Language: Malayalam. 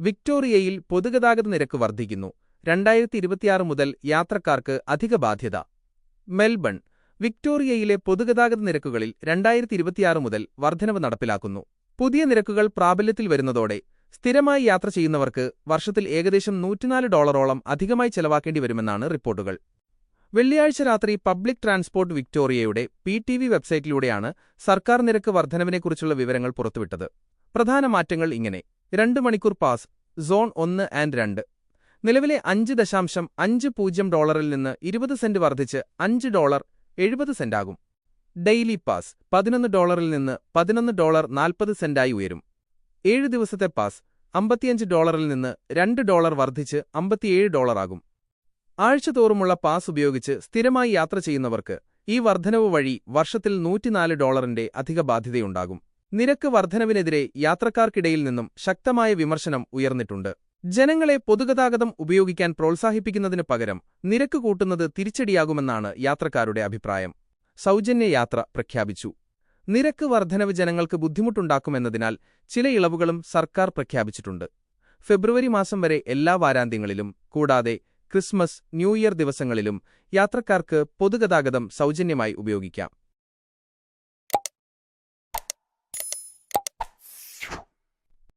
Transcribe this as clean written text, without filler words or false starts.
വിക്ടോറിയയിൽ പൊതുഗതാഗത നിരക്ക് വർദ്ധിക്കുന്നു. 2026 മുതൽ യാത്രക്കാർക്ക് അധിക ബാധ്യത. മെൽബൺ. വിക്ടോറിയയിലെ പൊതുഗതാഗത നിരക്കുകളിൽ 2026 മുതൽ വർധനവ് നടപ്പിലാക്കുന്നു. പുതിയ നിരക്കുകൾ പ്രാബല്യത്തിൽ വരുന്നതോടെ സ്ഥിരമായി യാത്ര ചെയ്യുന്നവർക്ക് വർഷത്തിൽ ഏകദേശം $104 അധികമായി ചെലവാക്കേണ്ടി വരുമെന്നാണ് റിപ്പോർട്ടുകൾ. വെള്ളിയാഴ്ച രാത്രി പബ്ലിക് ട്രാൻസ്പോർട്ട് വിക്ടോറിയയുടെ PTV വെബ്സൈറ്റിലൂടെയാണ് സർക്കാർ നിരക്ക് വർധനവിനെക്കുറിച്ചുള്ള വിവരങ്ങൾ പുറത്തുവിട്ടത്. പ്രധാന മാറ്റങ്ങൾ ഇങ്ങനെ: 2 മണിക്കൂർ പാസ്, സോൺ 1 ആൻഡ് 2. നിലവിലെ $5.50 നിന്ന് 20 സെന്റ് വർദ്ധിച്ച് $5.70 ആകും. ഡെയിലി പാസ് $11 നിന്ന് $11.40 ഉയരും. 7 ദിവസത്തെ പാസ് $55 നിന്ന് $2 വർദ്ധിച്ച് $57 ആകും. ആഴ്ചതോറുമുള്ള പാസ് ഉപയോഗിച്ച് സ്ഥിരമായി യാത്ര ചെയ്യുന്നവർക്ക് ഈ വർധനവ് വഴി വർഷത്തിൽ $104 അധിക ബാധ്യതയുണ്ടാകും. നിരക്ക് വർധനവിനെതിരെ യാത്രക്കാർക്കിടയിൽ നിന്നും ശക്തമായ വിമർശനം ഉയർന്നിട്ടുണ്ട്. ജനങ്ങളെ പൊതുഗതാഗതം ഉപയോഗിക്കാൻ പ്രോത്സാഹിപ്പിക്കുന്നതിന് പകരം നിരക്ക് കൂട്ടുന്നത് തിരിച്ചടിയാകുമെന്നാണ് യാത്രക്കാരുടെ അഭിപ്രായം. സൗജന്യ യാത്ര പ്രഖ്യാപിച്ചു. നിരക്ക് വർധനവ് ജനങ്ങൾക്ക് ബുദ്ധിമുട്ടുണ്ടാക്കുമെന്നതിനാൽ ചില ഇളവുകളും സർക്കാർ പ്രഖ്യാപിച്ചിട്ടുണ്ട്. ഫെബ്രുവരി മാസം വരെ എല്ലാ വാരാന്ത്യങ്ങളിലും കൂടാതെ ക്രിസ്മസ്, ന്യൂ ഇയർ ദിവസങ്ങളിലും യാത്രക്കാർക്ക് പൊതുഗതാഗതം സൗജന്യമായി ഉപയോഗിക്കാം.